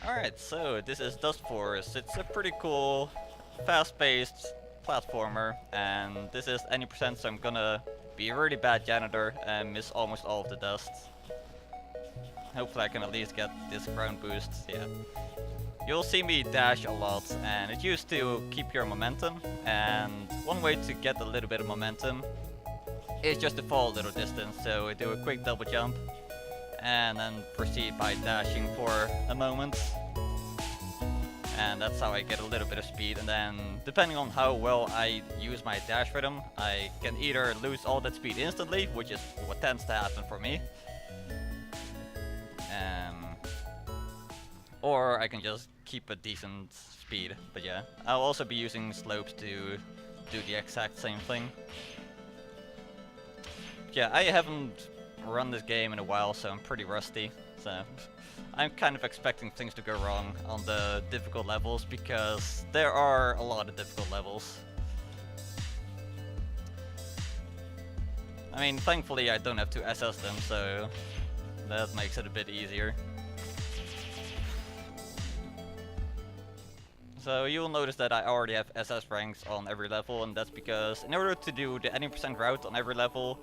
Alright, so this is Dustforce. It's a pretty cool, fast-paced platformer, and this is any percent, so I'm gonna be a really bad janitor and miss almost all of the dust. Hopefully I can at least get this ground boost, yeah. You'll see me dash a lot, and it used to keep your momentum, and one way to get a little bit of momentum is just to fall a little distance, so do a quick double jump, and then proceed by dashing for a moment. And that's how I get a little bit of speed, and then depending on how well I use my dash rhythm, I can either lose all that speed instantly, which is what tends to happen for me, or I can just keep a decent speed. But yeah, I'll also be using slopes to do the exact same thing. Yeah, I haven't run this game in a while, so I'm pretty rusty, so I'm kind of expecting things to go wrong on the difficult levels, because there are a lot of difficult levels. I mean, thankfully I don't have to SS them, so that makes it a bit easier. So you'll notice that I already have SS ranks on every level, and that's because in order to do the any percent route on every level,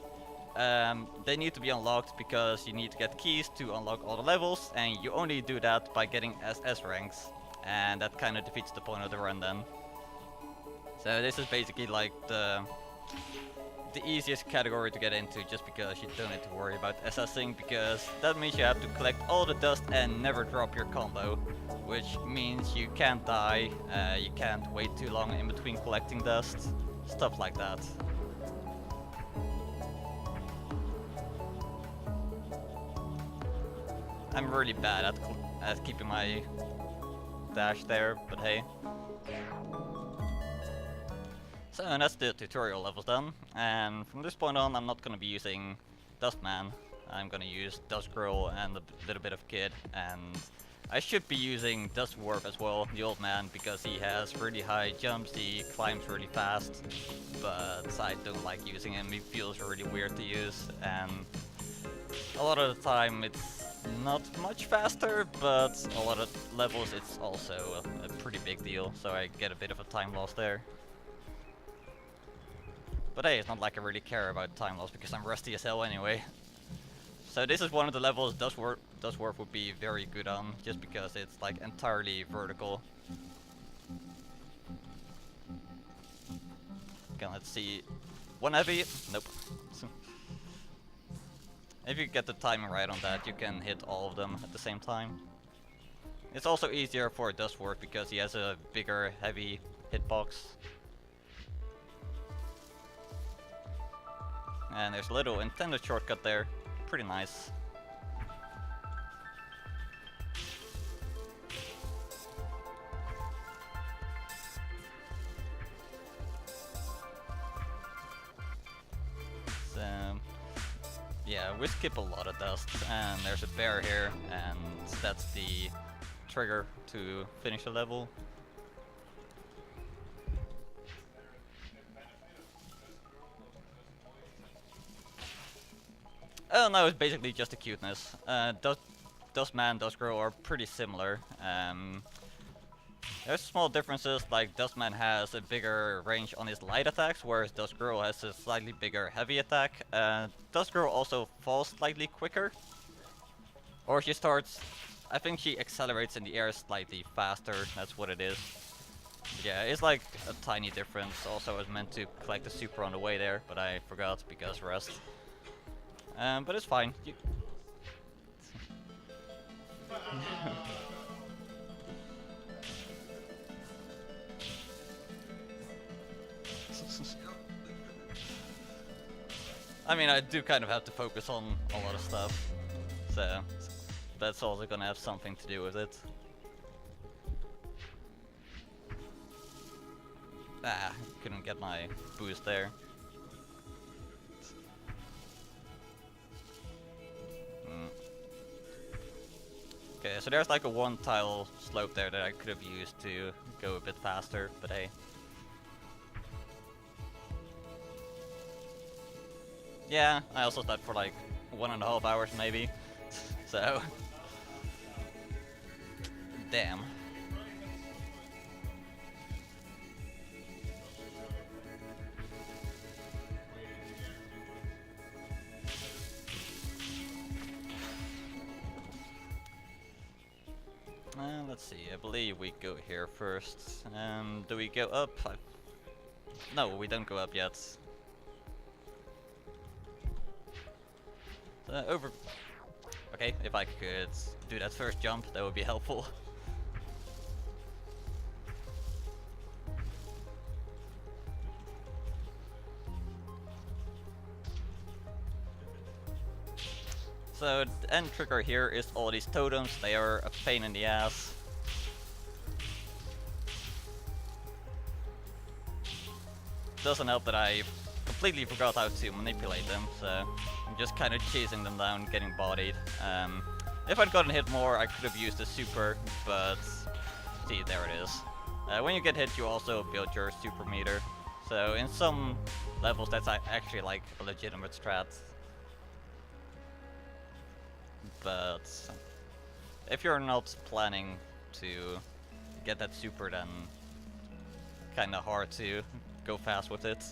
they need to be unlocked, because you need to get keys to unlock all the levels, and you only do that by getting SS ranks, and that kind of defeats the point of the run then. So this is basically like the easiest category to get into, just because you don't need to worry about SSing, because that means you have to collect all the dust and never drop your combo, which means you can't die, you can't wait too long in between collecting dust, stuff like that. I'm really bad at keeping my dash there, but hey. So that's the tutorial levels done, and from this point on I'm not gonna be using Dustman. I'm gonna use Dustgirl and a little bit of Kid, and I should be using Dustwarp as well, the old man, because he has really high jumps, he climbs really fast, but I don't like using him, he feels really weird to use, and a lot of the time it's not much faster, but a lot of levels it's also a pretty big deal, so I get a bit of a time loss there. But hey, it's not like I really care about time loss, because I'm rusty as hell anyway. So this is one of the levels Dustwarp would be very good on, just because it's like entirely vertical. Okay, let's see. One heavy? Nope. If you get the timing right on that, you can hit all of them at the same time. It's also easier for Dustwarp because he has a bigger, heavy hitbox. And there's a little intended shortcut there. Pretty nice. So, yeah, we skip a lot of dust, and there's a bear here, and that's the trigger to finish the level. Oh no, it's basically just a cuteness. Dustman, Dustgirl are pretty similar. There's small differences, like Dustman has a bigger range on his light attacks, whereas Dustgirl has a slightly bigger heavy attack. Dustgirl also falls slightly quicker. Or she starts... I think she accelerates in the air slightly faster, that's what it is. Yeah, it's like a tiny difference. Also, I was meant to collect the super on the way there, but I forgot because rust. But it's fine. I mean, I do kind of have to focus on a lot of stuff, so that's also gonna have something to do with it. Ah, couldn't get my boost there. Okay, so there's like a one tile slope there that I could have used to go a bit faster, but hey. Yeah, I also slept for like 1.5 hours maybe, so damn. Let's see, I believe we go here first. Do we go up? No, we don't go up yet. Over... Okay, if I could do that first jump, that would be helpful. So the end trigger here is all these totems. They are a pain in the ass. Doesn't help that I completely forgot how to manipulate them, so I'm just kind of chasing them down, getting bodied. If I'd gotten hit more, I could have used the super, but see, there it is. When you get hit, you also build your super meter. So in some levels, that's actually like a legitimate strat. But if you're not planning to get that super, then kinda hard to go fast with it.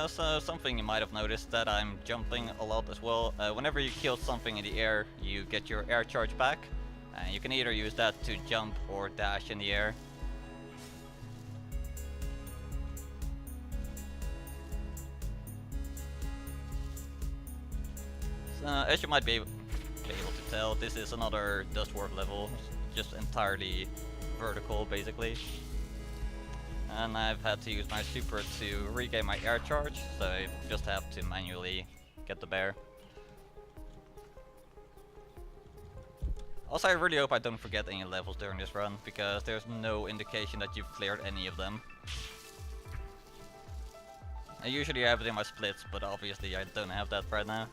So something you might have noticed that I'm jumping a lot as well. Whenever you kill something in the air, you get your air charge back. And you can either use that to jump or dash in the air. As you might be able to tell, this is another Dustforce level, just entirely vertical basically. And I've had to use my super to regain my air charge, so I just have to manually get the bear. Also, I really hope I don't forget any levels during this run, because there's no indication that you've cleared any of them. I usually have it in my splits, but obviously I don't have that right now.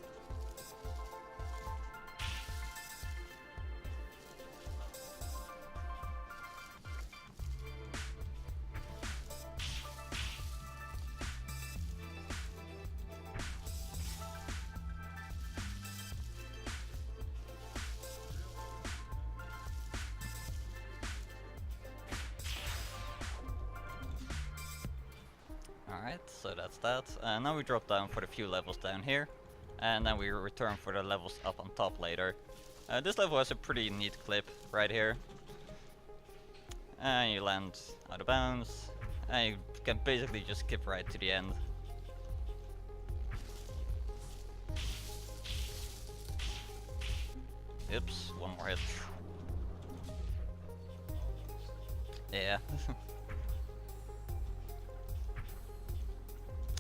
Alright, so that's that. Now we drop down for the few levels down here, and then we return for the levels up on top later. This level has a pretty neat clip right here. And you land out of bounds, and you can basically just skip right to the end. Oops, one more hit. Yeah.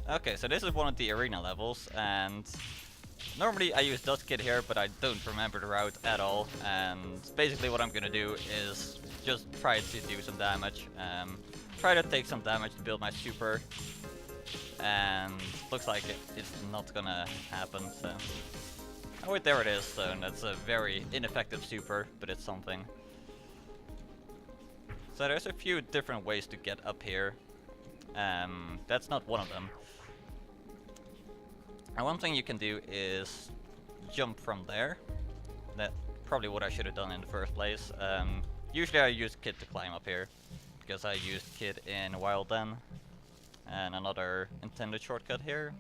Okay, so this is one of the arena levels, and normally I use Dustkit here, but I don't remember the route at all, and basically what I'm gonna do is just try to do some damage, try to take some damage to build my super, and looks like it's not gonna happen, so... Oh wait, there it is, so that's a very ineffective super, but it's something. So there's a few different ways to get up here, that's not one of them. And one thing you can do is jump from there. That's probably what I should have done in the first place. Usually I use Kid to climb up here, because I used Kid in Wild Den. And another intended shortcut here.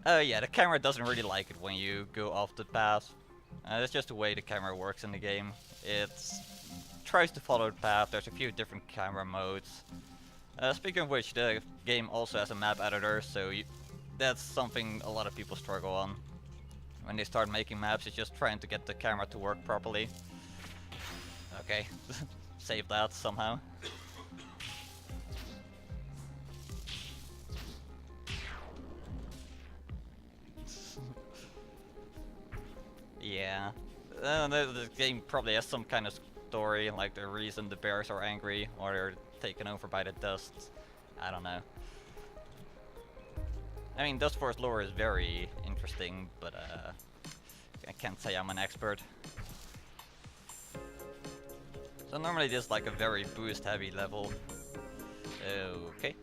Yeah, the camera doesn't really like it when you go off the path. That's just the way the camera works in the game. It's tries to follow the path. There's a few different camera modes. Speaking of which, the game also has a map editor, so that's something a lot of people struggle on. When they start making maps, it's just trying to get the camera to work properly. Okay, save that somehow. Yeah, the game probably has some kind of story, like the reason the bears are angry or they're taken over by the dust. I don't know. I mean, Dustforce lore is very interesting, but I can't say I'm an expert. So normally this is like a very boost heavy level. Okay.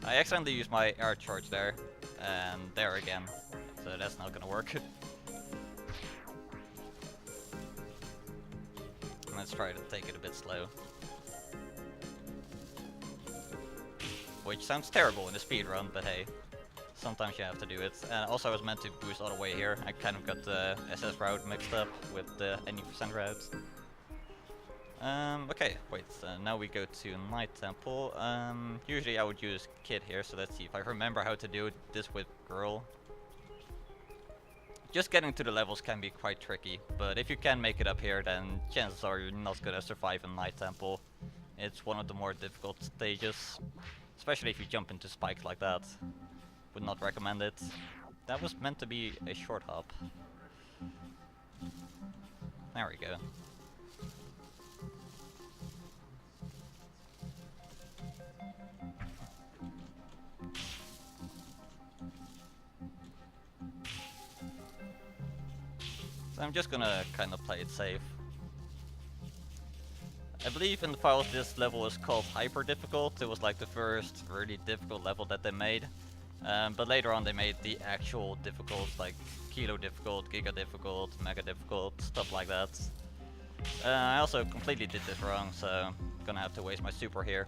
I accidentally used my air charge there, and there again, so that's not gonna work. Let's try to take it a bit slow. Which sounds terrible in a speedrun, but hey, sometimes you have to do it. And also I was meant to boost all the way here. I kind of got the SS route mixed up with the 80% route. Okay, wait, now we go to Night Temple. Usually I would use Kid here, so let's see if I remember how to do this with Girl. Just getting to the levels can be quite tricky, but if you can make it up here, then chances are you're not gonna survive in Night Temple. It's one of the more difficult stages, especially if you jump into spikes like that. Would not recommend it. That was meant to be a short hop. There we go. So I'm just gonna kind of play it safe. I believe in the files this level is called Hyper Difficult. It was like the first really difficult level that they made. But later on they made the actual difficult, like Kilo Difficult, Giga Difficult, Mega Difficult, stuff like that. I also completely did this wrong, so I'm gonna have to waste my super here.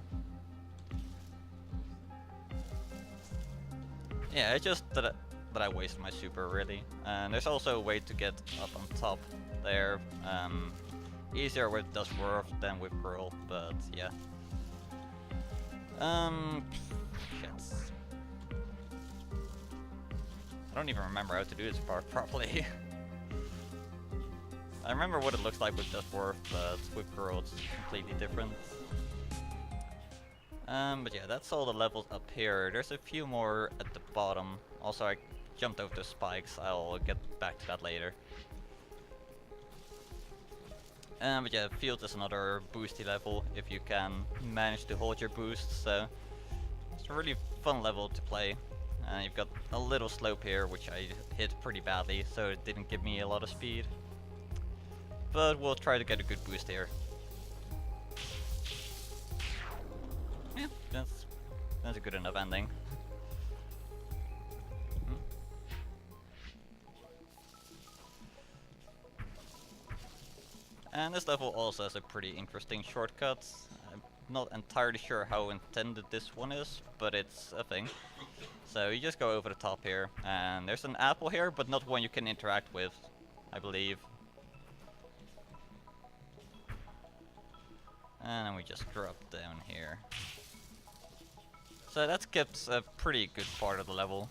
Yeah, it's just that I wasted my super, really. And there's also a way to get up on top there. Easier with Dustforce than with Girl, but yeah. Shit. I don't even remember how to do this part properly. I remember what it looks like with Dustforce, but with Girl it's completely different. But yeah, that's all the levels up here. There's a few more at the bottom. Also, I jumped over the spikes. I'll get back to that later. But yeah, Field is another boosty level if you can manage to hold your boost. So it's a really fun level to play. You've got a little slope here, which I hit pretty badly, so it didn't give me a lot of speed. But we'll try to get a good boost here. Yeah, that's a good enough ending. And this level also has a pretty interesting shortcut. I'm not entirely sure how intended this one is, but it's a thing. So you just go over the top here, and there's an apple here, but not one you can interact with, I believe. And then we just drop down here. So that skips a pretty good part of the level.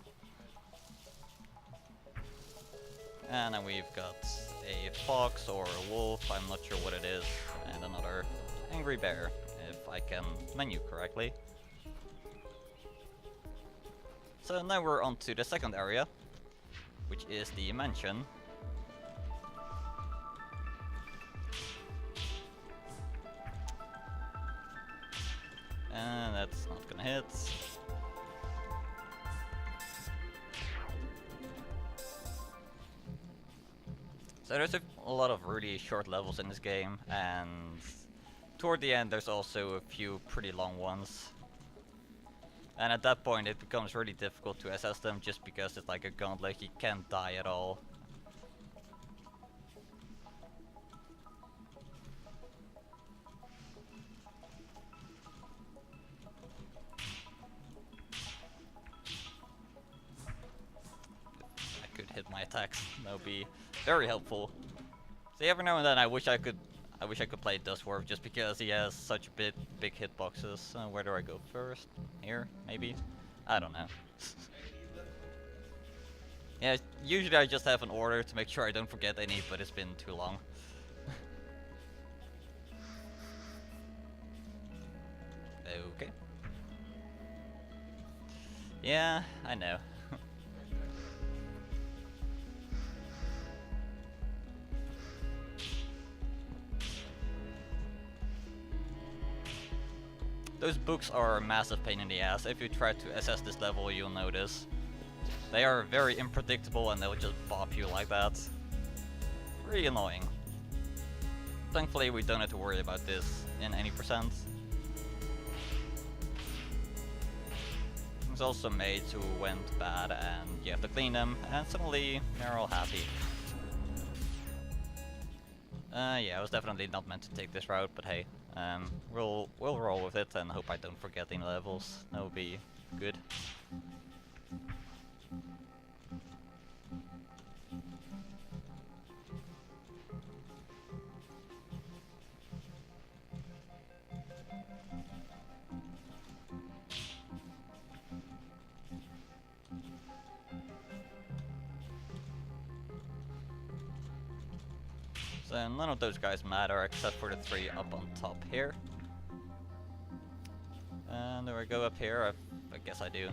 And then we've got a fox or a wolf, I'm not sure what it is, and another angry bear, if I can menu correctly. So now we're on to the second area, which is the mansion. And that's not gonna hit. So there's a lot of really short levels in this game, and toward the end there's also a few pretty long ones. And at that point it becomes really difficult to assess them just because it's like a gauntlet, you can't die at all. I could hit my attacks, that would be very helpful. So every now and then I wish I could play Dustforce just because he has such big hitboxes. Where do I go first? Here, maybe? I don't know. Yeah, usually I just have an order to make sure I don't forget any, but it's been too long. Okay. Yeah, I know. Those books are a massive pain in the ass. If you try to assess this level, you'll notice. They are very unpredictable and they'll just bop you like that. Really annoying. Thankfully we don't have to worry about this in any percent. There's also mates who went bad and you have to clean them, and suddenly they're all happy. Yeah, I was definitely not meant to take this route, but hey, we'll roll with it and hope I don't forget any levels. That would be good. So none of those guys matter except for the 3 up on top here. And do I go up here? I guess I do.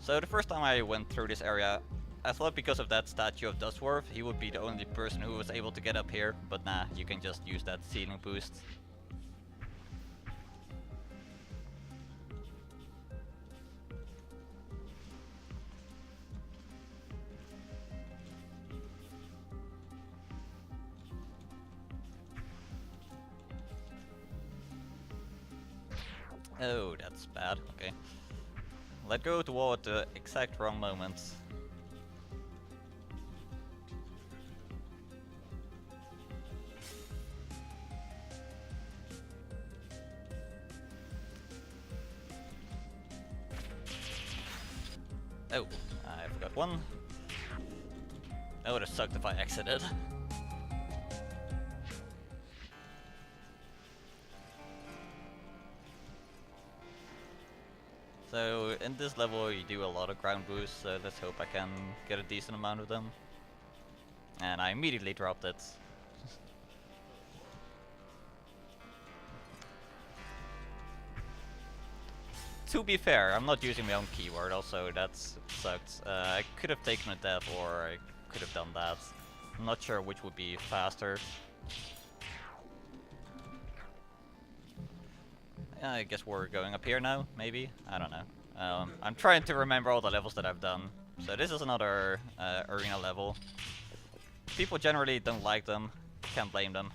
So the first time I went through this area, I thought because of that statue of Dustforce, he would be the only person who was able to get up here, but nah, you can just use that ceiling boost. Oh, that's bad. Okay. Let go of the wall at the exact wrong moment. Oh, I forgot one. That would have sucked if I exited. So in this level you do a lot of ground boosts, so let's hope I can get a decent amount of them. And I immediately dropped it. To be fair, I'm not using my own keyword, also that sucked. I could have taken a death or I could have done that. I'm not sure which would be faster. I guess we're going up here now, maybe? I don't know. I'm trying to remember all the levels that I've done. So this is another arena level. People generally don't like them, can't blame them.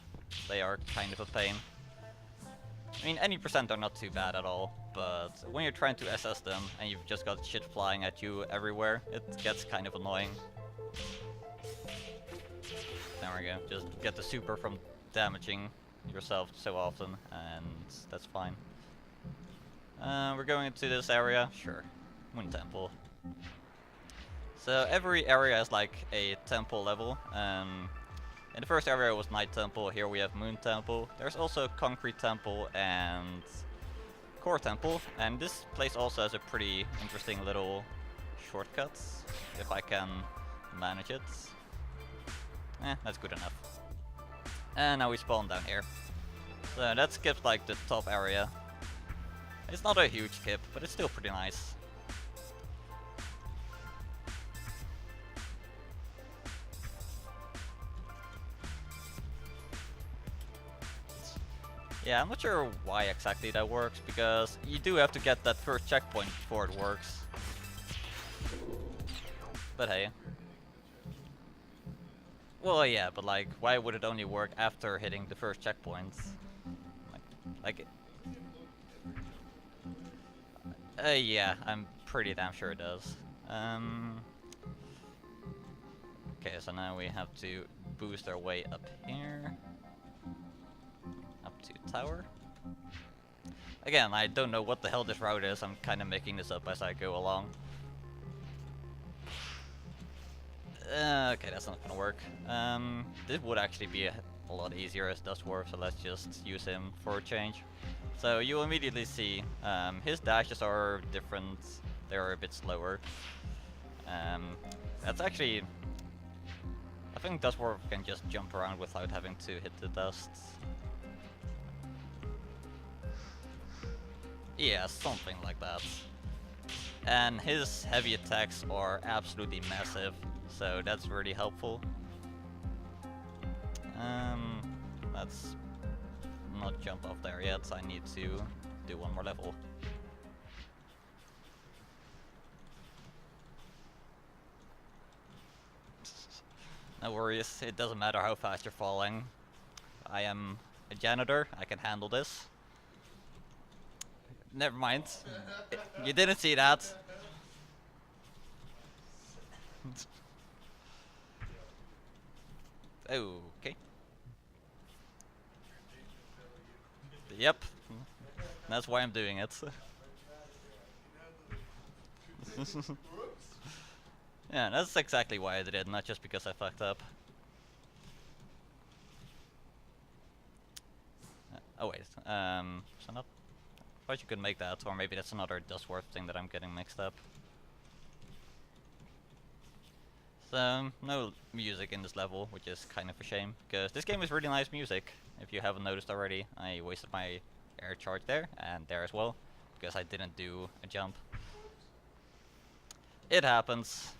They are kind of a pain. I mean, any percent are not too bad at all, but when you're trying to assess them and you've just got shit flying at you everywhere, it gets kind of annoying. There we go, just get the super from damaging yourself so often, and that's fine. We're going into this area, sure, Moon Temple. So every area is like a temple level. In the first area was Night Temple, here we have Moon Temple. There's also Concrete Temple and Core Temple, and this place also has a pretty interesting little shortcut, if I can manage it. That's good enough. And now we spawn down here. So that skips like the top area. It's not a huge skip, but it's still pretty nice. Yeah, I'm not sure why exactly that works, because you do have to get that first checkpoint before it works. But hey. Well, yeah, but like, why would it only work after hitting the first checkpoint? Yeah, I'm pretty damn sure it does. Okay, so now we have to boost our way up here. Up to tower. Again, I don't know what the hell this route is, I'm kinda making this up as I go along. Okay, that's not gonna work. This would actually be a lot easier as Dustforce, so let's just use him for a change. So you'll immediately see his dashes are different, they're a bit slower. That's actually... I think Dustforce can just jump around without having to hit the dust. Yeah, something like that. And his heavy attacks are absolutely massive, so that's really helpful. Let's not jump off there yet, I need to do one more level. No worries, it doesn't matter how fast you're falling. I am a janitor, I can handle this. Never mind. You didn't see that. Okay. Yep. That's why I'm doing it. Yeah, that's exactly why I did it, not just because I fucked up. Oh wait, so not... I thought you could make that, or maybe that's another Dustforce thing that I'm getting mixed up. So, no music in this level, which is kind of a shame, because this game is really nice music. If you haven't noticed already, I wasted my air charge there, and there as well, because I didn't do a jump. It happens.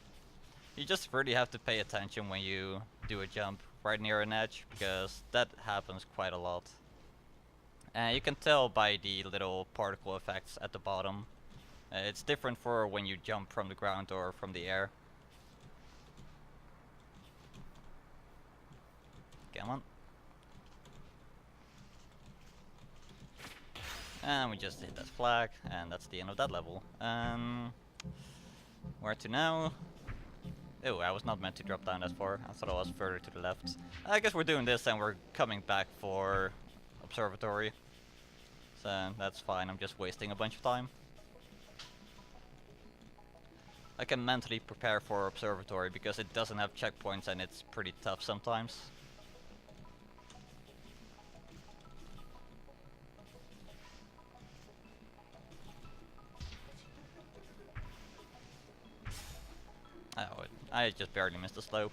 You just really have to pay attention when you do a jump right near an edge, because that happens quite a lot. And you can tell by the little particle effects at the bottom. It's different for when you jump from the ground or from the air. Come on. And we just hit that flag, and that's the end of that level. Where to now? Oh, I was not meant to drop down that far. I thought I was further to the left. I guess we're doing this and we're coming back for Observatory. So that's fine, I'm just wasting a bunch of time. I can mentally prepare for Observatory because it doesn't have checkpoints and it's pretty tough sometimes. Oh, I just barely missed the slope.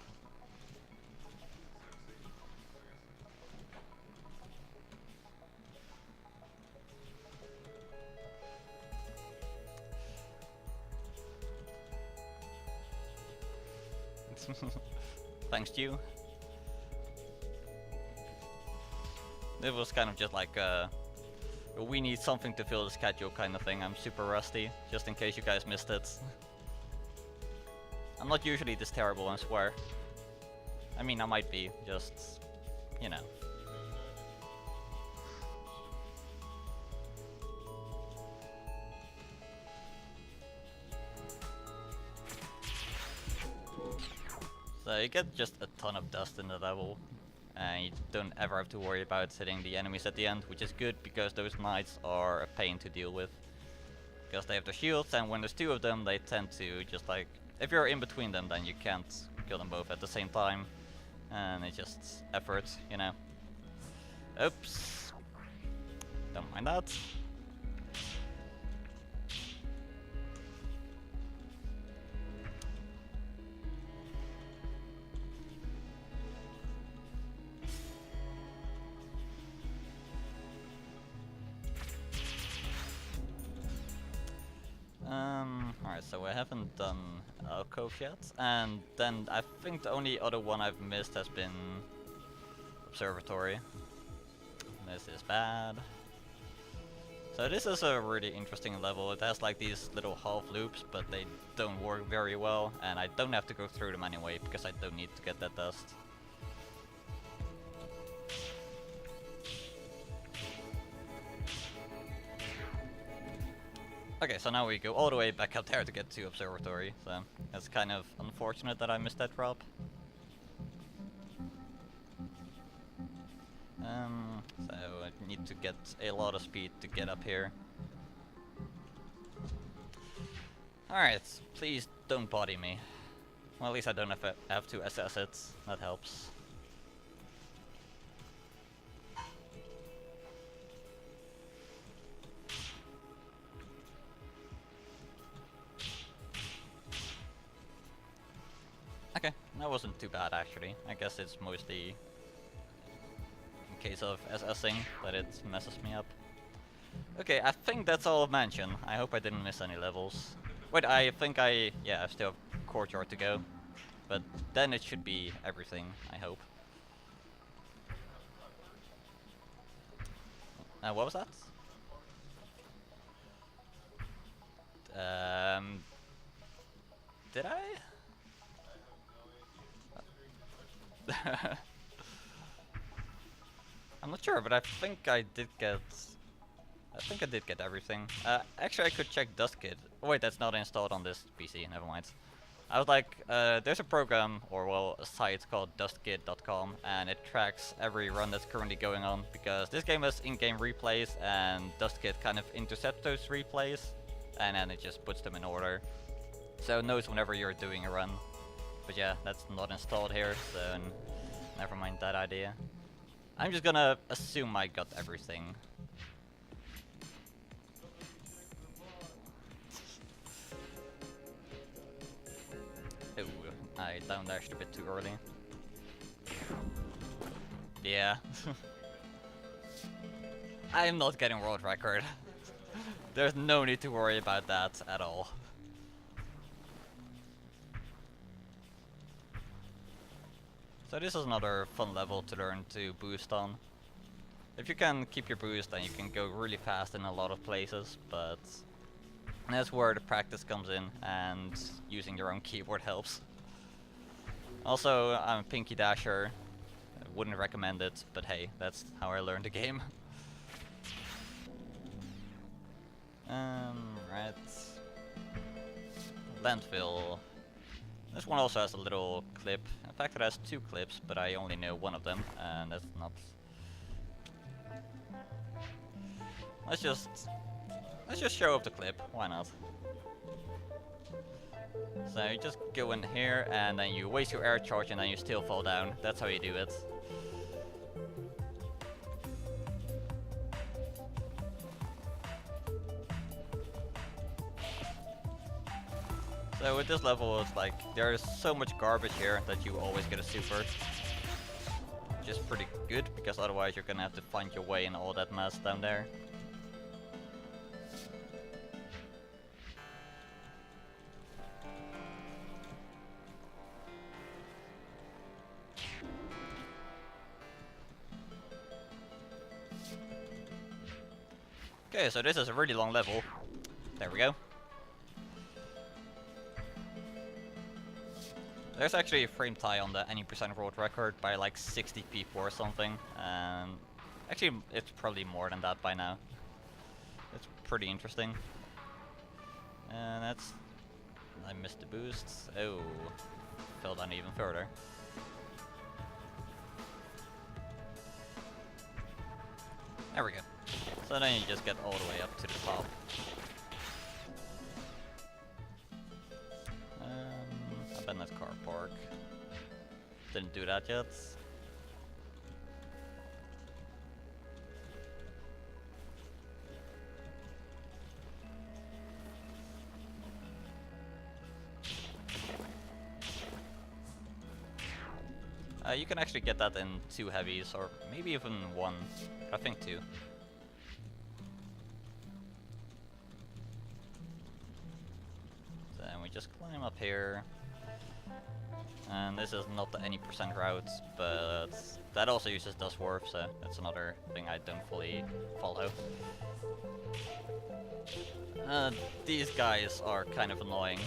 Thanks to you. It was kind of just like we need something to fill the schedule kind of thing. I'm super rusty, just in case you guys missed it. I'm not usually this terrible, I swear. I mean, I might be, just, you know. So you get just a ton of dust in the level, and you don't ever have to worry about hitting the enemies at the end, which is good because those knights are a pain to deal with. Because they have the shields, and when there's two of them, they tend to just like... If you're in between them, then you can't kill them both at the same time. And it's just effort, you know. Oops. Don't mind that. Alright, so I haven't done Alcove yet, and then I think the only other one I've missed has been Observatory. This is bad. So this is a really interesting level. It has like these little half loops, but they don't work very well, and I don't have to go through them anyway, because I don't need to get that dust. Okay, so now we go all the way back up there to get to Observatory, so it's kind of unfortunate that I missed that drop. So I need to get a lot of speed to get up here. Alright, please don't body me. Well, at least I don't have to assess it, that helps. Okay, that wasn't too bad actually. I guess it's mostly in case of SSing that it messes me up. Okay, I think that's all of Mansion. I hope I didn't miss any levels. Wait, I think I still have Courtyard to go. But then it should be everything, I hope. What was that? Did I? I'm not sure, but I think I think I did get everything. Actually, I could check Dustkit. Oh, wait, that's not installed on this PC. Never mind. I was like, there's a program, or well, a site called dustkit.com, and it tracks every run that's currently going on, because this game has in-game replays, and Dustkit kind of intercepts those replays, and then it just puts them in order. So it knows whenever you're doing a run. But yeah, that's not installed here, so never mind that idea. I'm just gonna assume I got everything. Ooh, I down dashed a bit too early. Yeah. I'm not getting world record. There's no need to worry about that at all. So this is another fun level to learn to boost on. If you can keep your boost, then you can go really fast in a lot of places, but that's where the practice comes in, and using your own keyboard helps. Also, I'm a pinky dasher. I wouldn't recommend it, but hey, that's how I learned the game. Right. Landfill. This one also has a little clip. In fact, it has 2 clips, but I only know one of them, and that's not... Let's just show off the clip. Why not? So you just go in here, and then you waste your air charge, and then you still fall down. That's how you do it. So with this level, it's like, there is so much garbage here that you always get a super. Which is pretty good, because otherwise you're gonna have to find your way in all that mess down there. Okay, so this is a really long level. There we go. There's actually a frame tie on the any percent world record by like 60 people or something, and actually it's probably more than that by now. It's pretty interesting. And that's... I missed the boosts. Oh, fell down even further. There we go. So then you just get all the way up to the top. Abandoned car park. Didn't do that yet. You can actually get that in 2 heavies, or maybe even 1, but I think 2. Then we just climb up here. And this is not the any percent route, but that also uses Dustforce, so that's another thing I don't fully follow. These guys are kind of annoying.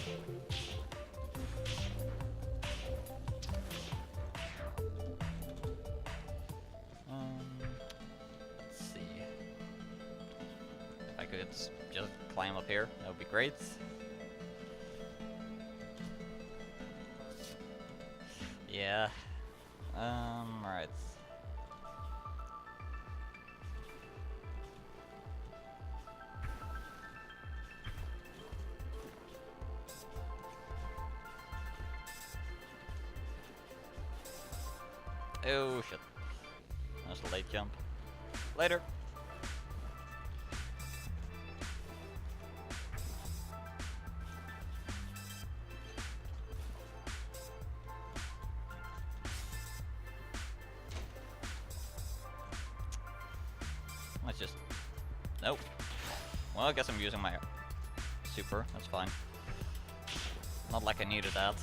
Let's see. If I could just climb up here, that would be great. Yeah. Right. Oh shit. That's a late jump. Later. Let's just... Nope. Well, I guess I'm using my super. That's fine. Not like I needed that.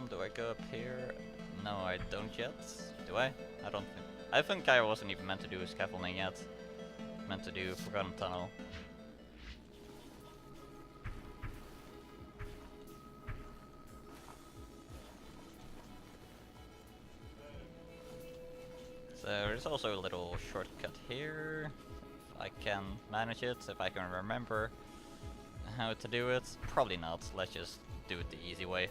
Do I go up here? No, I don't yet. Do I? I don't think... I think I wasn't even meant to do scaffolding yet. Meant to do Forgotten Tunnel. there's also a little shortcut here. If I can manage it, if I can remember how to do it. Probably not, let's just do it the easy way.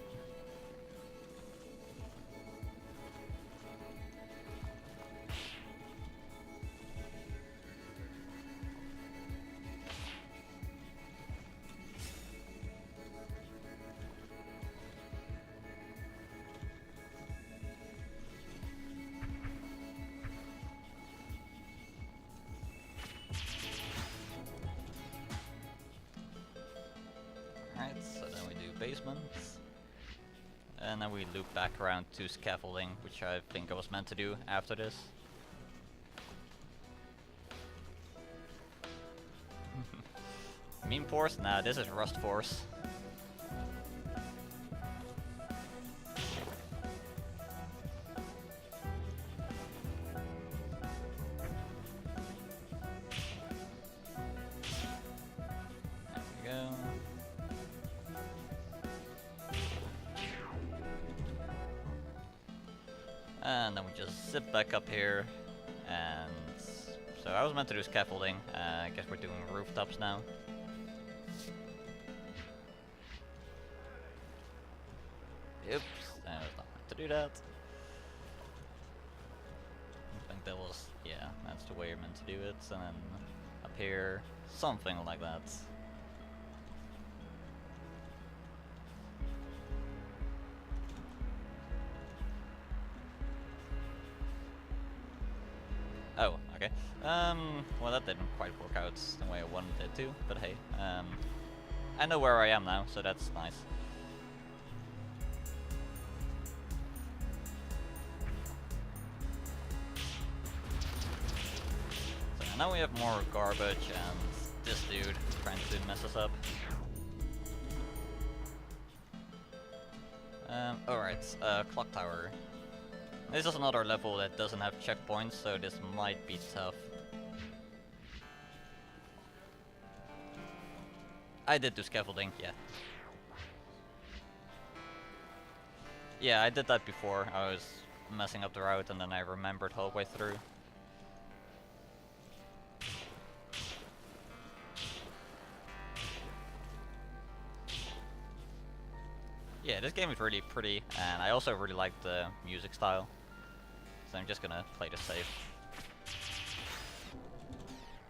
So then we do basements, and then we loop back around to scaffolding, which I think I was meant to do after this. Meme force? Nah, this is rust force. And then we just zip back up here, and so I was meant to do scaffolding. I guess we're doing rooftops now. Oops, I was not meant to do that. I think that was, yeah, that's the way you're meant to do it. And then up here, something like that. Oh, okay. Well, that didn't quite work out the way I wanted it to, but hey, I know where I am now, so that's nice. So now we have more garbage and this dude trying to mess us up. Alright, clock tower. This is another level that doesn't have checkpoints, so this might be tough. I did do scaffolding, yeah. Yeah, I did that before. I was messing up the route and then I remembered halfway through. Yeah, this game is really pretty, and I also really like the music style. So I'm just gonna play this safe.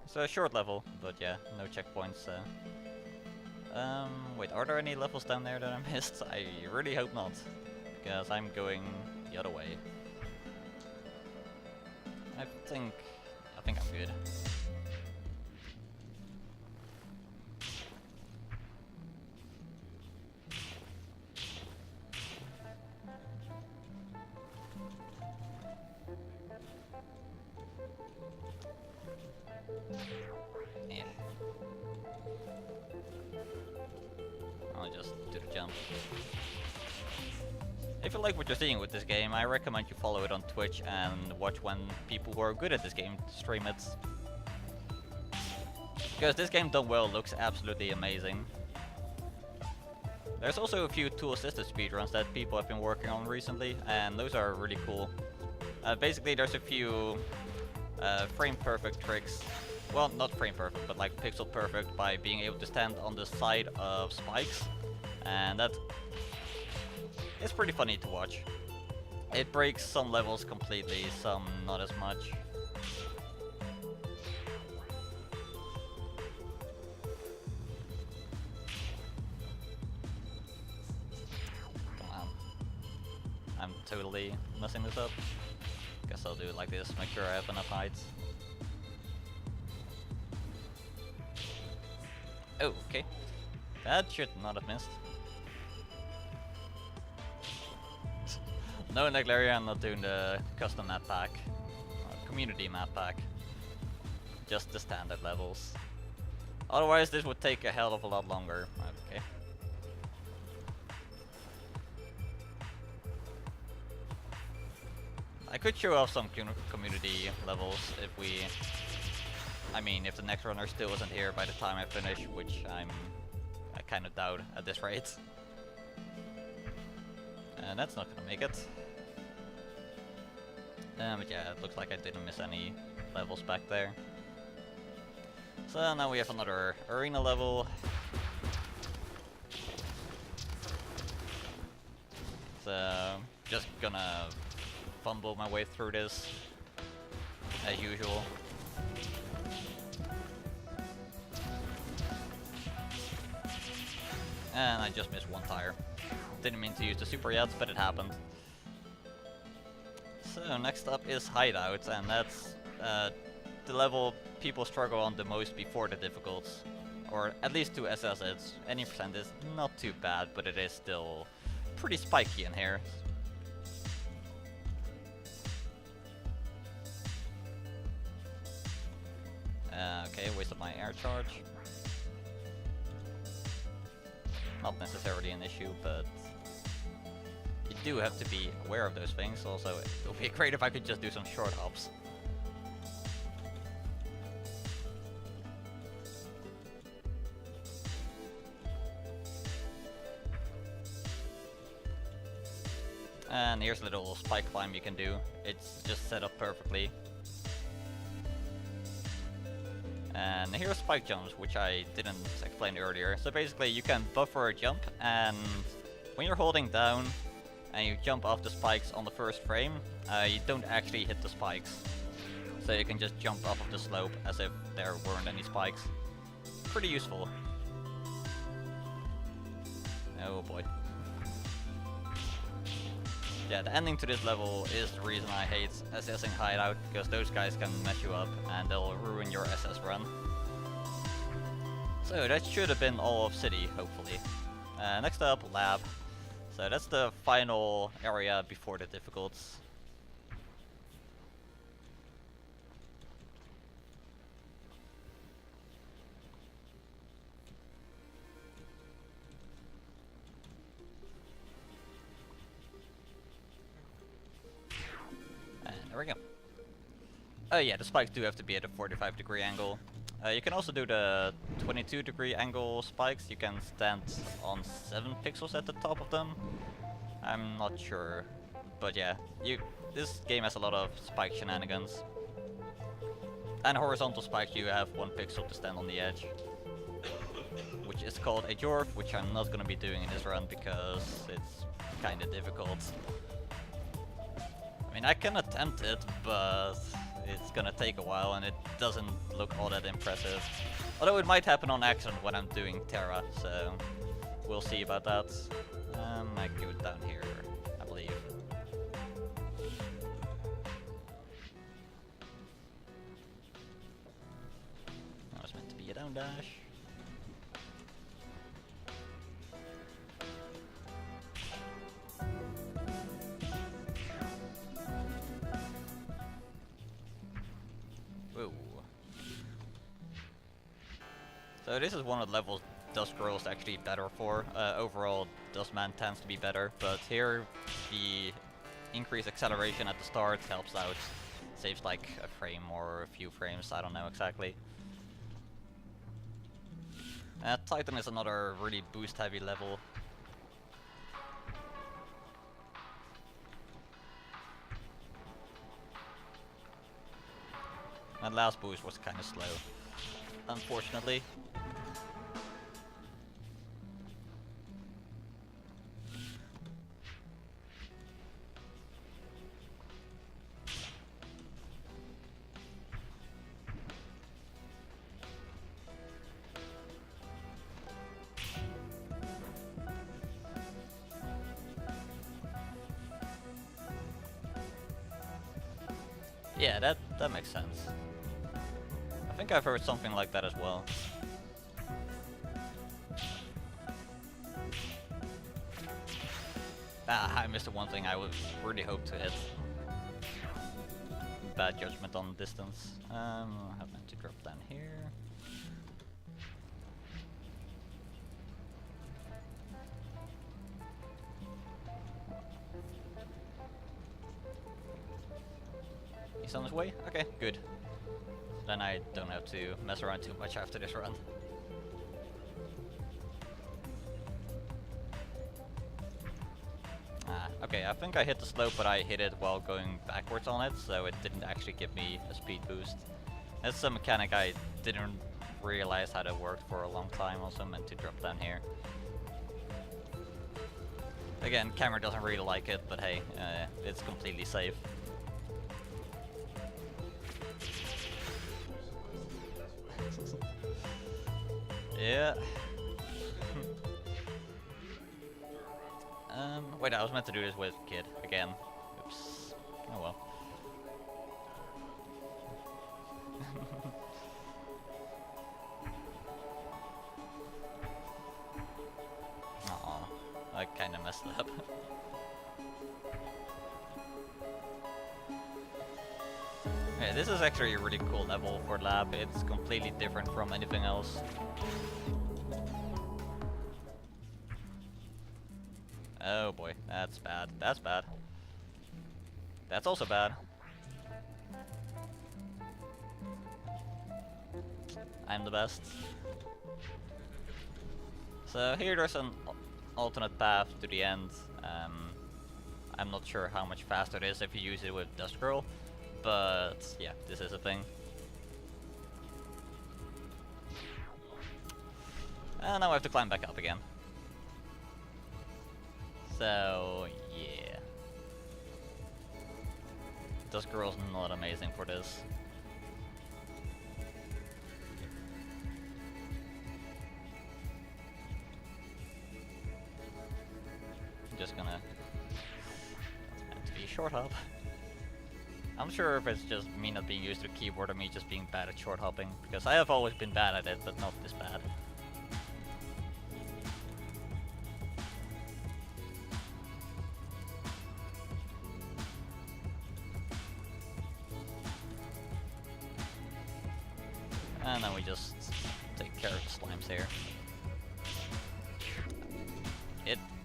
So a short level, but yeah, no checkpoints. Wait, are there any levels down there that I missed? I really hope not, because I'm going the other way. I think I'm good. Yeah. I'll just do the jump. If you like what you're seeing with this game, I recommend you follow it on Twitch and watch when people who are good at this game stream it. Because this game done well looks absolutely amazing. There's also a few tool-assisted speedruns that people have been working on recently, and those are really cool. Basically, there's a few frame-perfect tricks. Well, not frame-perfect, but like pixel-perfect by being able to stand on the side of spikes. And that is pretty funny to watch. It breaks some levels completely, some not as much. I'm totally messing this up. Guess I'll do it like this, make sure I have enough height. Oh, okay. That should not have missed. No, Neglaria, I'm not doing the custom map pack. Community map pack. Just the standard levels. Otherwise this would take a hell of a lot longer. Okay. I could show off some community levels if we... I mean, if the next runner still isn't here by the time I finish, which I kind of doubt at this rate. And that's not gonna make it. But yeah, it looks like I didn't miss any levels back there. So now we have another arena level. So just gonna fumble my way through this as usual. And I just missed one tire. Didn't mean to use the super yet, but it happened. So next up is Hideout, and that's the level people struggle on the most before the difficulties. Or at least to assess it. Any percent is not too bad, but it is still pretty spiky in here. Okay, wasted my air charge. Not necessarily an issue, but you do have to be aware of those things. Also, it would be great if I could just do some short hops. And here's a little spike climb you can do. It's just set up perfectly. And here's spike jumps, which I didn't explain earlier. So basically you can buffer a jump, and when you're holding down and you jump off the spikes on the first frame, you don't actually hit the spikes. So you can just jump off of the slope as if there weren't any spikes. Pretty useful. Oh boy. Yeah, the ending to this level is the reason I hate assessing Hideout, because those guys can mess you up and they'll ruin your SS run. So that should have been all of City, hopefully. Next up, Lab. So that's the final area before the difficulties. There we go. Oh yeah, the spikes do have to be at a 45-degree angle. You can also do the 22-degree angle spikes. You can stand on 7 pixels at the top of them. I'm not sure, but yeah, this game has a lot of spike shenanigans. And horizontal spikes, you have 1 pixel to stand on the edge, which is called a Jorf, which I'm not gonna be doing in this run because it's kinda difficult. I mean, I can attempt it, but it's gonna take a while and it doesn't look all that impressive. Although it might happen on accident when I'm doing Terra, so we'll see about that. I go down here, I believe. That was meant to be a down dash. So this is one of the levels Dust Girl is actually better for. Overall, Dustman tends to be better, but here the increased acceleration at the start helps out. Saves like a frame or a few frames, I don't know exactly. Titan is another really boost heavy level. That last boost was kinda slow, unfortunately. Yeah, that makes sense. I think I've heard something like that as well. Ah, I missed the one thing I would really hope to hit. Bad judgment on distance. I have to drop down here. He's on his way? Okay, good. Then I don't have to mess around too much after this run. I Okay, I think I hit the slope, but I hit it while going backwards on it, so it didn't actually give me a speed boost. That's a mechanic I didn't realize how that worked for a long time, also meant to drop down here. Again, camera doesn't really like it, but hey, it's completely safe. Yeah. Wait, I was meant to do this with Kid again. Oops. Oh well. Aw, I kinda messed up. Yeah, this is actually a really cool level for lab. It's completely different from anything else. Oh boy, that's bad. That's bad. That's also bad. I'm the best. So here there's an alternate path to the end. I'm not sure how much faster it is if you use it with Dust Girl, but yeah, this is a thing. And now I have to climb back up again. So yeah, Dust Girl's not amazing for this. I'm just gonna. It's meant to be a short hop. I'm sure if it's just me not being used to the keyboard or me just being bad at short hopping, because I have always been bad at it, but not this bad. And then we just take care of the slimes here.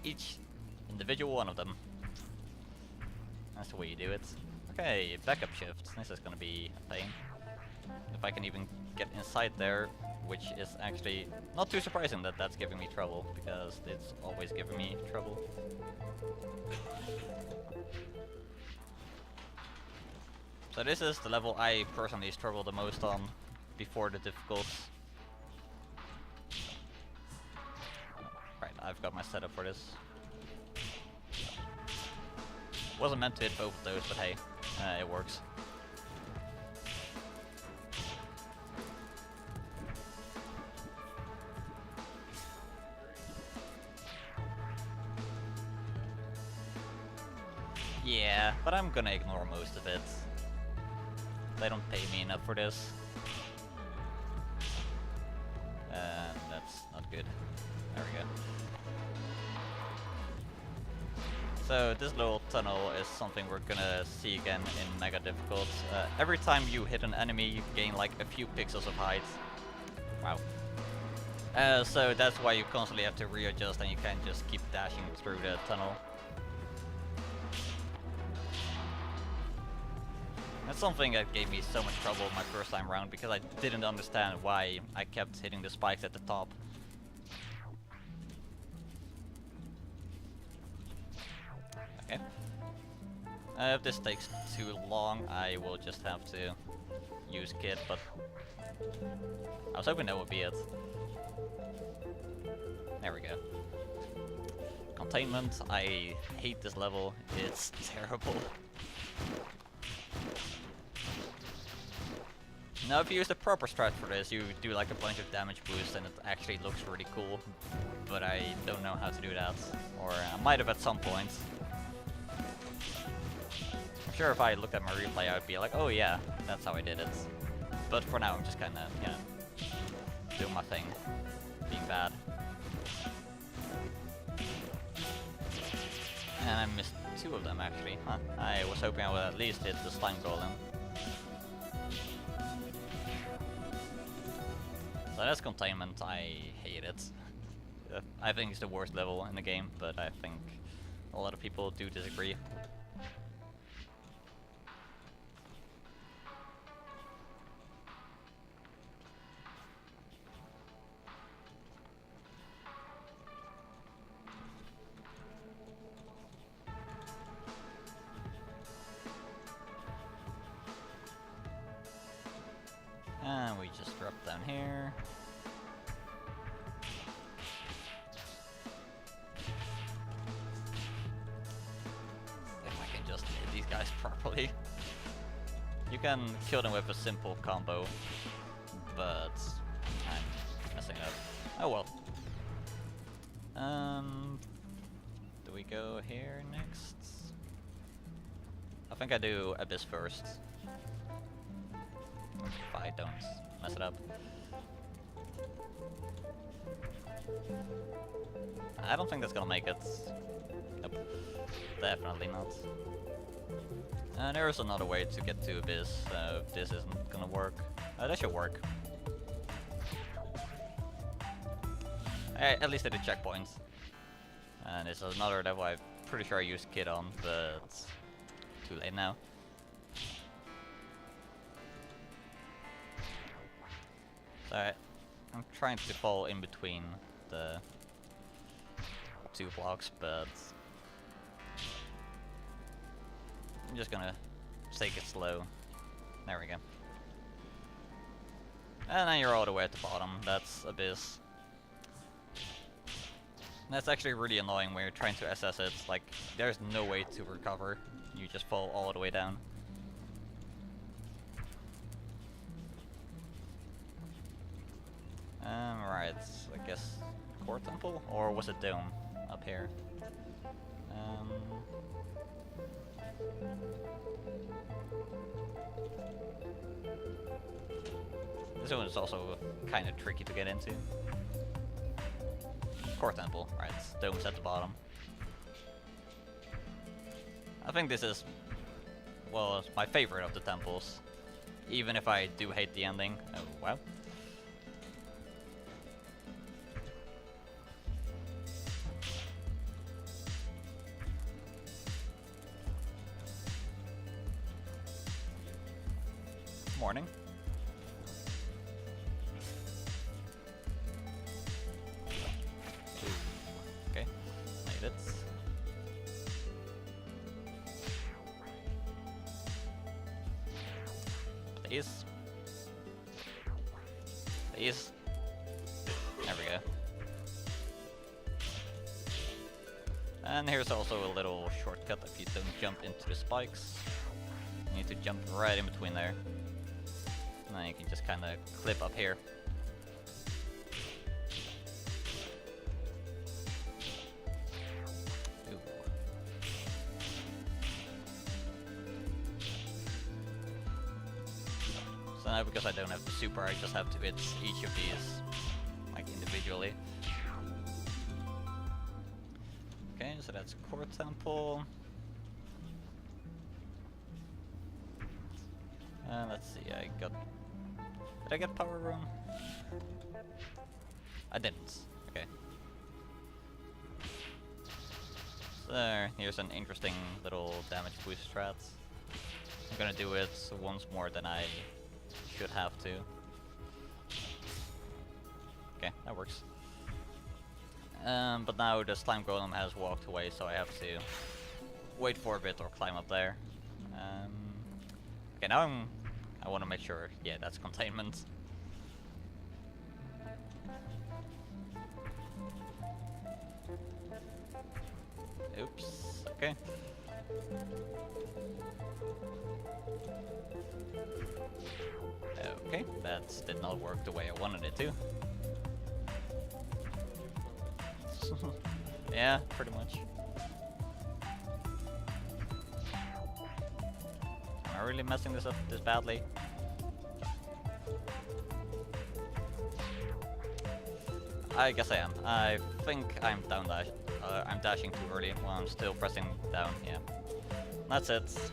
Each individual one of them. That's the way you do it. Okay, backup shift. This is gonna be a pain. If I can even get inside there, which is actually not too surprising that that's giving me trouble, because it's always giving me trouble. So this is the level I personally struggle the most on before the difficult. Right, I've got my setup for this. Wasn't meant to hit both of those, but hey, it works. Yeah, but I'm gonna ignore most of it. They don't pay me enough for this. And that's not good. There we go. So this little tunnel is something we're gonna see again in Mega Difficult. Every time you hit an enemy, you gain like a few pixels of height. Wow. So that's why you constantly have to readjust and you can't just keep dashing through the tunnel. That's something that gave me so much trouble my first time around, because I didn't understand why I kept hitting the spikes at the top. Okay. If this takes too long, I will just have to use Kit, but I was hoping that would be it. There we go. Containment, I hate this level, it's terrible. Now if you use the proper strat for this, you do like a bunch of damage boosts and it actually looks really cool, but I don't know how to do that, or I might have at some point. I'm sure if I looked at my replay I would be like, oh yeah, that's how I did it. But for now I'm just kinda, you know, doing my thing, being bad. And I missed two of them actually, huh? I was hoping I would at least hit the slime golem. So that's containment, I hate it. I think it's the worst level in the game, but I think a lot of people do disagree. down here. If I can just hit these guys properly. You can kill them with a simple combo, but I'm messing up. Oh well. Do we go here next? I think I do Abyss first. If I don't mess it up. I don't think that's gonna make it. Nope. Definitely not. There is another way to get to Abyss, so if this isn't gonna work. That should work. At least at the checkpoint. And this is another level I'm pretty sure I used Kid on, but it's too late now. So I'm trying to fall in between the two blocks, but I'm just gonna take it slow. There we go. And then you're all the way at the bottom. That's Abyss. That's actually really annoying when you're trying to assess it. Like, there's no way to recover. You just fall all the way down. Right, I guess Core Temple? Or was it Dome up here? This one is also kind of tricky to get into. Core Temple, right, Dome's at the bottom. I think this is, well, it's my favorite of the temples. Even if I do hate the ending. Oh, wow. Morning. Okay, made it. Please. Please. There we go. And here's also a little shortcut if you don't jump into the spikes. You need to jump right in between there. And then you can just kind of clip up here. Ooh. So now because I don't have the super, I just have to hit each of these like individually. Okay, so that's Core Temple. Let's see, I got... Did I get Power Room? I didn't. Okay. So, here's an interesting little damage boost strat. I'm gonna do it once more than I should have to. Okay, that works. But now the slime golem has walked away, so I have to wait for a bit or climb up there. Okay, now I want to make sure, yeah, that's containment. Oops, okay. Okay, that did not work the way I wanted it to. Yeah, pretty much. Am I really messing this up this badly? I guess I am. I think I'm down dash. I'm dashing too early while I'm still pressing down. Yeah, that's it.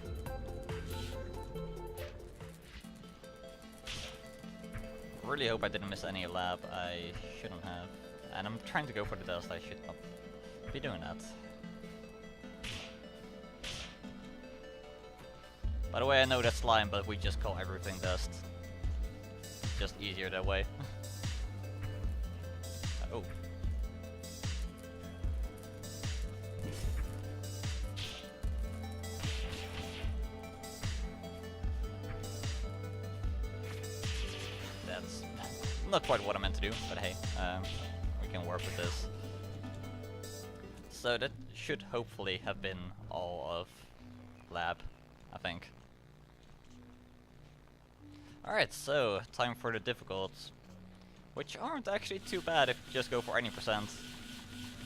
Really hope I didn't miss any lab. I shouldn't have. And I'm trying to go for the dust. I should not be doing that. By the way, I know that's slime, but we just call everything dust. It's just easier that way. Oh. That's Not quite what I meant to do, but hey, we can work with this. So that should hopefully have been all of lab, I think. Alright, so time for the difficults, which aren't actually too bad if you just go for any percent.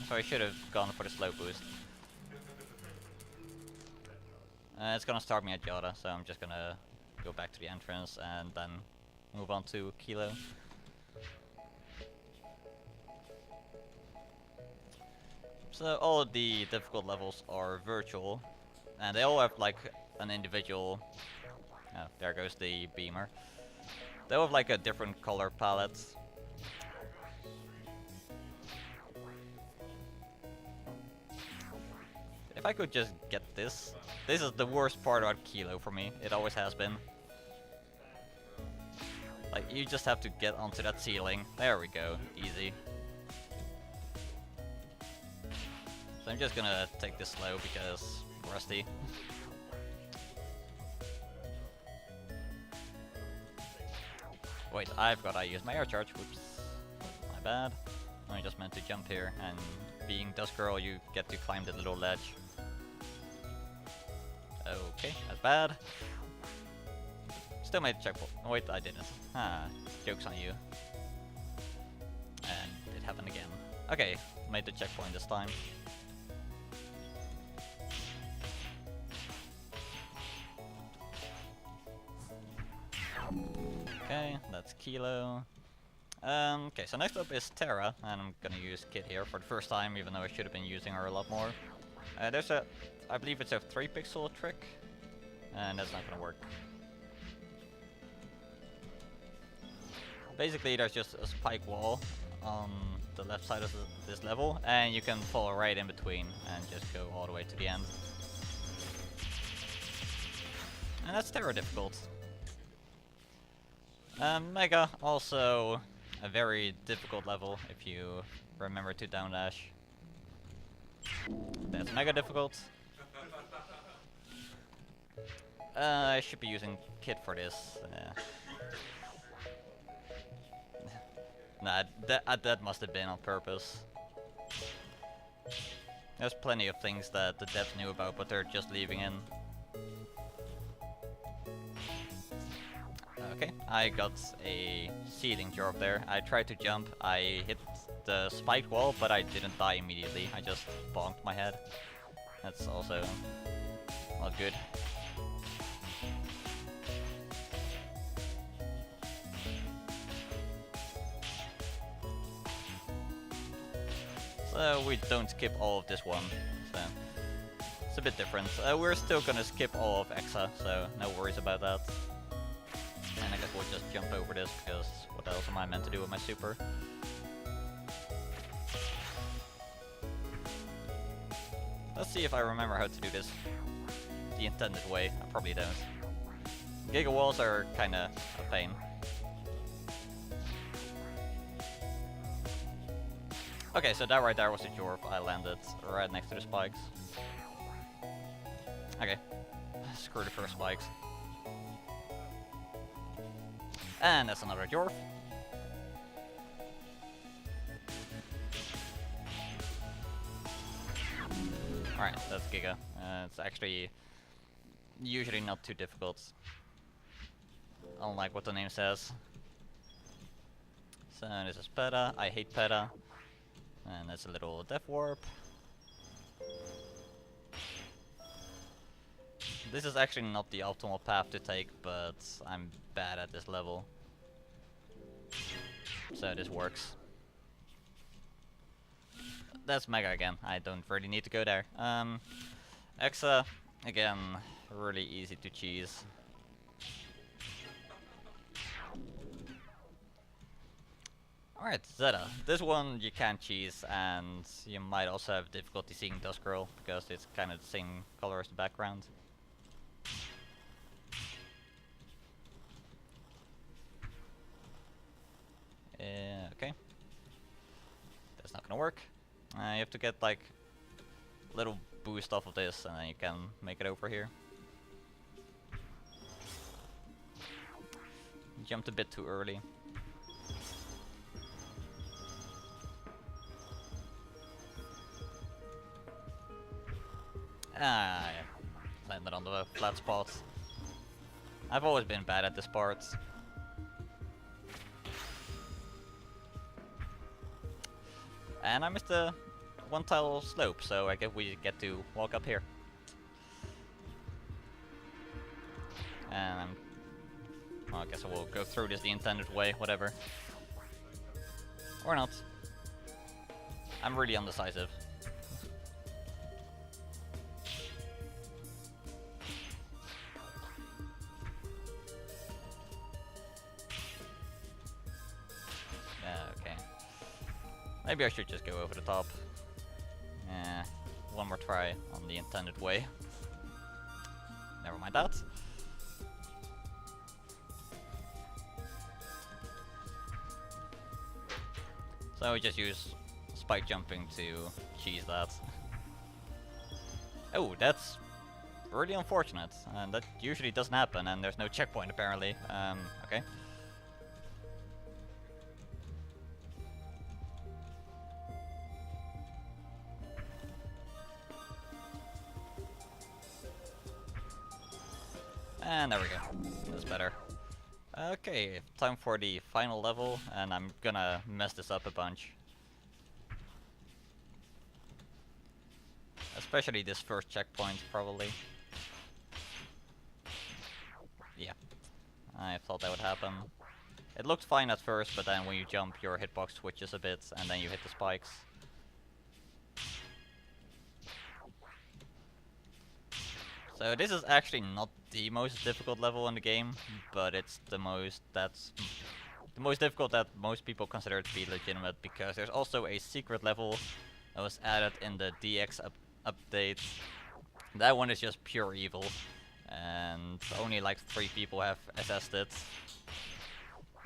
So I should have gone for the slow boost. It's gonna start me at Yada, so I'm just gonna go back to the entrance and then move on to Kilo. So all of the difficult levels are virtual, and they all have like an individual... Oh, there goes the beamer. They all have like a different color palette. If I could just get this. This is the worst part about Kilo for me. It always has been. Like, you just have to get onto that ceiling. There we go. Easy. So I'm just gonna take this slow because rusty. Wait, I forgot I used my air charge. Whoops. My bad. I just meant to jump here, and being Dust Girl, you get to climb the little ledge. Okay, that's bad. Still made the checkpoint. Oh, wait, I didn't. Ah, joke's on you. And it happened again. Okay, made the checkpoint this time. Okay, that's Kilo. Okay, so next up is Terra, and I'm gonna use Kid here for the first time, even though I should have been using her a lot more. There's a, I believe it's a 3 pixel trick, and that's not gonna work. Basically, there's just a spike wall on the left side of this level, and you can fall right in between and just go all the way to the end. And that's Terra difficult. Mega, also a very difficult level if you remember to down dash. That's mega difficult. I should be using Kit for this. Nah, that must have been on purpose. There's plenty of things that the devs knew about, but they're just leaving in. Okay, I got a ceiling drop there. I tried to jump, I hit the spike wall, but I didn't die immediately. I just bonked my head. That's also not good. So we don't skip all of this one, so it's a bit different. We're still gonna skip all of Exa, so no worries about that. And I guess we'll just jump over this, because what else am I meant to do with my super? Let's see if I remember how to do this the intended way. I probably don't. Giga walls are kinda a pain. Okay, so that right there was a Jorf. I landed right next to the spikes. Okay, screw the first spikes. And that's another Jorf. Alright, that's Giga. It's actually usually not too difficult, unlike what the name says. So this is Peta. I hate Peta. And that's a little Death Warp. This is actually not the optimal path to take, but I'm bad at this level. So this works. That's Mega again. I don't really need to go there. Exa, again, really easy to cheese. Alright, Zeta. This one you can cheese, and you might also have difficulty seeing Dusk Girl, because it's kind of the same color as the background. Okay. That's not gonna work. You have to get like a little boost off of this, and then you can make it over here. Jumped a bit too early. Ah, yeah. Landed on the flat spot. I've always been bad at this part. And I missed the one tile slope, so I guess we get to walk up here. And well, I guess I will go through this the intended way, whatever. Or not. I'm really undecisive. Yeah, okay. Maybe I should just go over the top. Yeah, one more try on the intended way. Never mind that. So we just use spike jumping to cheese that. Oh, that's really unfortunate. And that usually doesn't happen, and there's no checkpoint apparently. Okay. And there we go. That's better. Okay, time for the final level, and I'm gonna mess this up a bunch. Especially this first checkpoint, probably. Yeah, I thought that would happen. It looked fine at first, but then when you jump, your hitbox switches a bit, and then you hit the spikes. So this is actually not the most difficult level in the game, but it's the most difficult that most people consider to be legitimate, because there's also a secret level that was added in the DX update. That one is just pure evil, and only like 3 people have assessed it.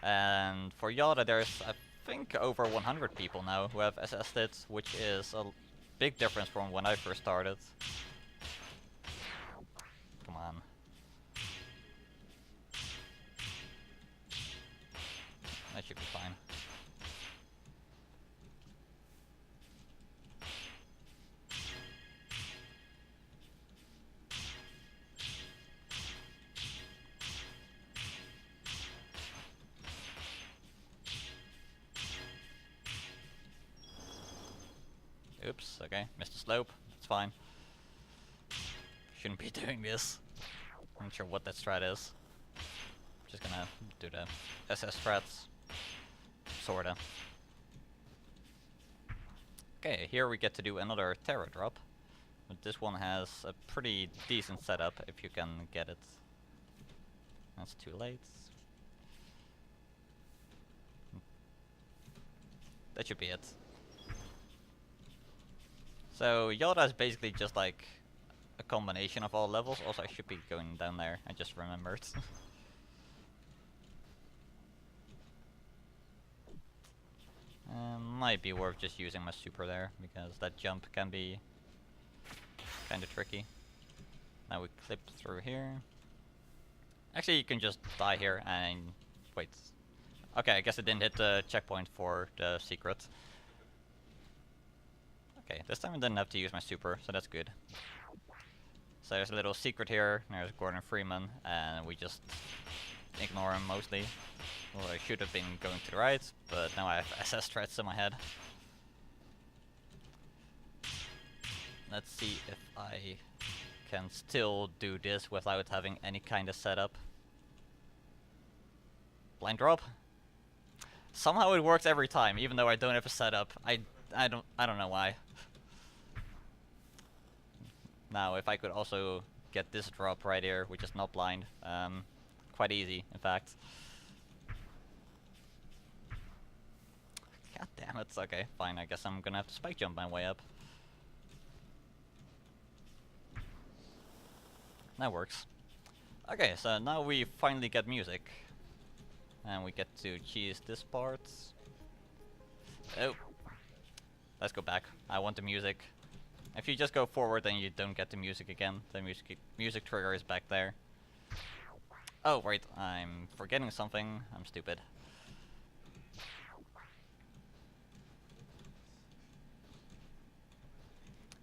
And for Yada, there's I think over 100 people now who have assessed it, which is a big difference from when I first started. Come on. That should be fine. Oops, okay, missed the slope, it's fine. Shouldn't be doing this. I'm not sure what that strat is. Just gonna do the SS strats. Sorta. Okay, here we get to do another Terror drop. But this one has a pretty decent setup if you can get it. That's too late. That should be it. So Yoda is basically just like a combination of all levels. Also, I should be going down there. I just remembered. Might be worth just using my super there, because that jump can be kind of tricky. Now we clip through here. Actually, you can just die here and wait. Okay, I guess it didn't hit the checkpoint for the secret. Okay, this time I didn't have to use my super, so that's good. So there's a little secret here. There's Gordon Freeman, and we just ignore him mostly. Well, I should have been going to the right, but now I have SS threats in my head. Let's see if I can still do this without having any kind of setup. Blind drop. Somehow it works every time, even though I don't have a setup. I don't know why. Now, if I could also get this drop right here, which is not blind, quite easy, in fact. God damn it, okay, fine, I guess I'm gonna have to spike jump my way up. That works. Okay, so now we finally get music. And we get to cheese this part. Oh. Let's go back. I want the music. If you just go forward, then you don't get the music again. The music trigger is back there. Oh, wait, I'm forgetting something. I'm stupid.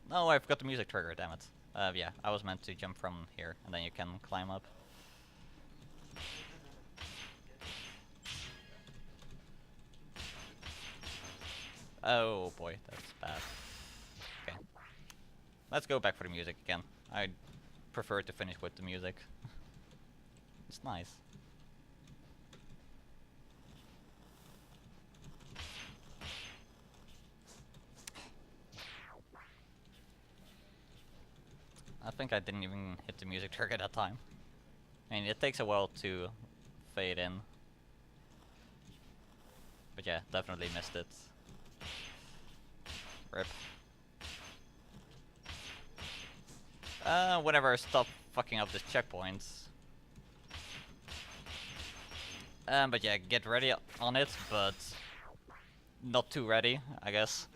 No, I forgot the music trigger, damn it. Yeah, I was meant to jump from here, and then you can climb up. Oh boy, that's bad. Okay. Let's go back for the music again. I prefer to finish with the music. It's nice. I think I didn't even hit the music trigger that time. I mean, it takes a while to fade in. But yeah, definitely missed it. Rip. Whenever I stop fucking up the checkpoints. But yeah, get ready on it, but not too ready, I guess.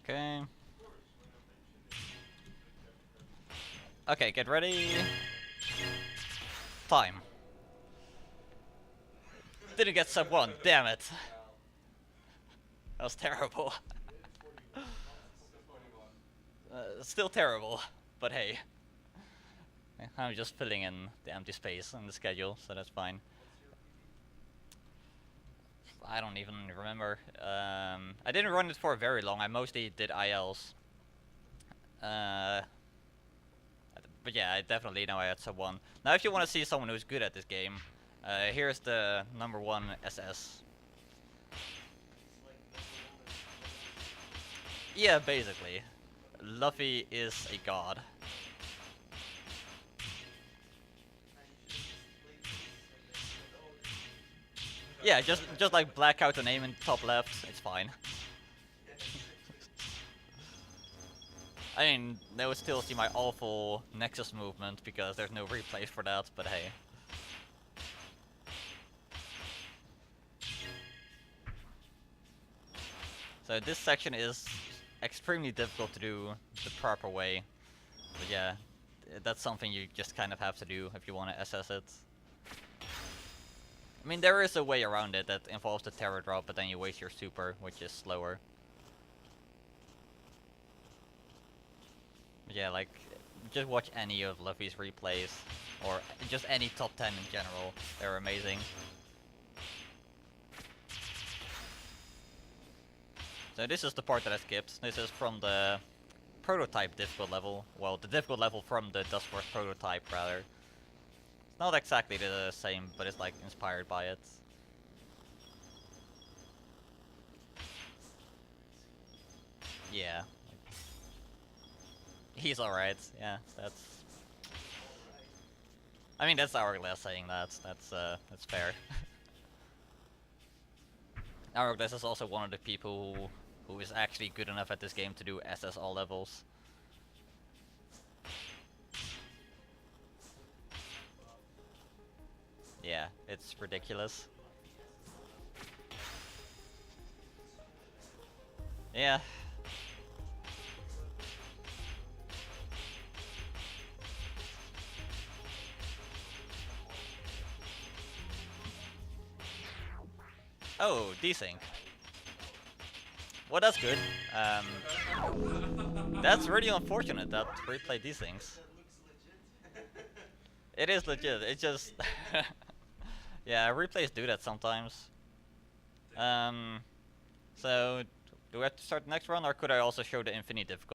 Okay. Okay, get ready. Time. Didn't get sub 1, damn it. That was terrible. Still terrible, but hey. I'm just filling in the empty space in the schedule, so that's fine. I don't even remember. I didn't run it for very long. I mostly did ILs. But yeah, I definitely know I had sub 1. Now if you want to see someone who's good at this game, here's the #1 SS. Yeah, basically. Luffy is a god. Yeah, just like black out the name in top left, it's fine. I mean, they would still see my awful Nexus movement because there's no replays for that, but hey. So this section is extremely difficult to do the proper way. But yeah, that's something you just kind of have to do if you want to assess it. I mean, there is a way around it that involves the terror drop, but then you waste your super, which is slower. But yeah, like, just watch any of Luffy's replays, or just any top 10 in general. They're amazing. So this is the part that I skipped. This is from the prototype difficult level. Well, the difficult level from the Dustforce prototype, rather. It's not exactly the same, but it's like inspired by it. Yeah. He's alright, yeah, that's... I mean, that's Hourglass saying that, that's fair. Hourglass is also one of the people who is actually good enough at this game to do SS all levels. Yeah, it's ridiculous. Yeah. Oh, desync. Well, that's good. That's really unfortunate that replay desyncs. It is legit. It just yeah, replays do that sometimes. So do we have to start the next run, or could I also show the infinite difficulty?